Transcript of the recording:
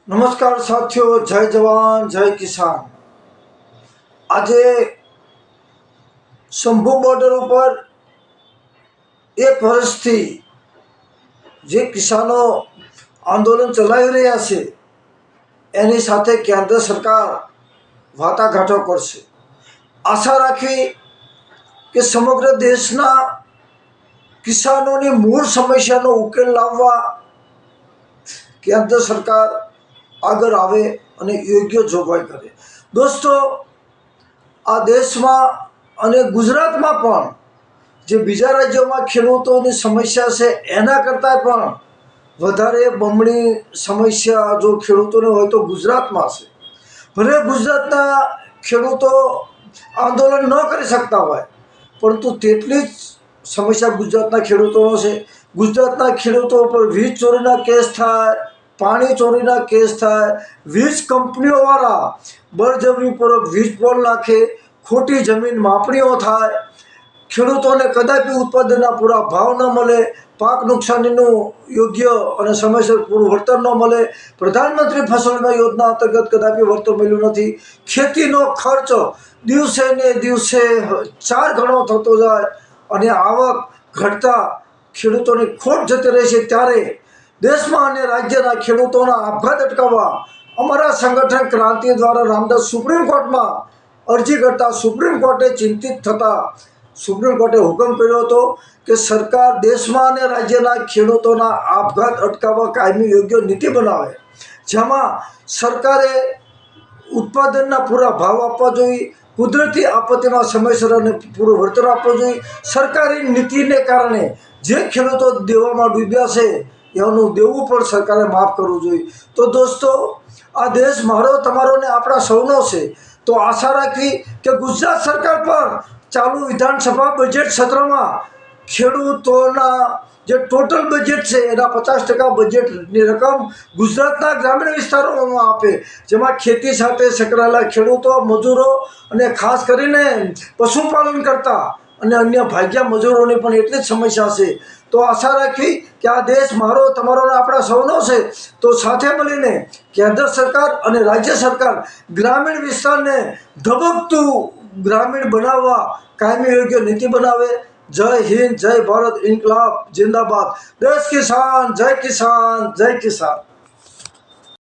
નમસ્કાર સાથીઓ, જય જવાન જય કિસાન। આજે શંભુ બોર્ડર ઉપર એક વર્ષથી જે કિસાનો આંદોલન ચલાવી રહ્યા છે એની સાથે કેન્દ્ર સરકાર વાટાઘાટો કરશે। આશા રાખવી કે સમગ્ર દેશના કિસાનોની મૂળ સમસ્યાનો ઉકેલ લાવવા કેન્દ્ર સરકાર આગળ આવે અને યોગ્ય જોગવાઈ કરે। દોસ્તો, આ દેશમાં અને ગુજરાતમાં પણ જે બીજા રાજ્યોમાં ખેડૂતોની સમસ્યા છે એના કરતાં પણ વધારે બમણી સમસ્યા જો ખેડૂતોને હોય તો ગુજરાતમાં છે। ભલે ગુજરાતના ખેડૂતો આંદોલન ન કરી શકતા હોય પરંતુ તેટલી જ સમસ્યા ગુજરાતના ખેડૂતોનો છે। ગુજરાતના ખેડૂતો પર વીજ ચોરીના કેસ થાય, પાણી ચોરીના કેસ થાય, વીજ કંપનીઓવાળા બળજબરીપૂર્વક વીજ પોલ નાખે, ખોટી જમીન માપણીઓ થાય, ખેડૂતોને કદાપી ઉત્પાદનના પૂરા ભાવ ન મળે, પાક નુકસાનીનું યોગ્ય અને સમયસર પૂરું વળતર ન મળે, પ્રધાનમંત્રી ફસલ વીમા યોજના અંતર્ગત કદાપી વળતર મળ્યું નથી, ખેતીનો ખર્ચ દિવસે ને દિવસે 4 ગણો થતો જાય અને આવક ઘટતા ખેડૂતોની ખોટ જતી રહે છે। ત્યારે દેશમાં અને રાજ્યના ખેડૂતોના આપઘાત અટકાવવા અમારા સંગઠન ક્રાંતિ દ્વારા રામદાસ સુપ્રીમ કોર્ટમાં અરજી કરતા સુપ્રીમ કોર્ટે ચિંતિત થતા સુપ્રીમ કોર્ટે હુકમ કર્યો હતો કે સરકાર દેશમાં અને રાજ્યના ખેડૂતોના આપઘાત અટકાવવા કાયમી યોગ્ય નીતિ બનાવે, જેમાં સરકારે ઉત્પાદનના પૂરા ભાવ આપવા જોઈએ, કુદરતી આપત્તિમાં સમયસર અને પૂરું વળતર આપવું જોઈએ। સરકારી નીતિને કારણે જે ખેડૂતો દેવામાં ડૂબ્યા છે એનું દેવું પણ સરકારે માફ કરવું જોઈએ। તો દોસ્તો, આ દેશ મારો, તમારો ને આપણા સૌનો છે। તો આશા રાખવી કે ગુજરાત સરકાર પણ ચાલુ વિધાનસભા બજેટ સત્રમાં ખેડૂતોના જે ટોટલ બજેટ છે એના 50% બજેટની રકમ ગુજરાતના ગ્રામીણ વિસ્તારોમાં આપે, જેમાં ખેતી સાથે સંકળાયેલા ખેડૂતો, મજૂરો અને ખાસ કરીને પશુપાલન કરતા અને અન્ય ભાગ્યા મજૂરોની પણ એટલી જ સમસ્યા છે। તો આશા રાખવી કે આ દેશ મારો, તમારો ને આપણા સૌનો છે। તો સાથે મળીને કેન્દ્ર સરકાર અને રાજ્ય સરકાર ગ્રામીણ વિસ્તારને ધબકતું ગ્રામીણ બનાવવા કાયમી યોગ્ય નીતિ બનાવે। જય હિન્દ, જય ભારત, ઇન્કલાબ જિંદાબાદ। દેશ કિસાન, જય કિસાન, જય કિસાન।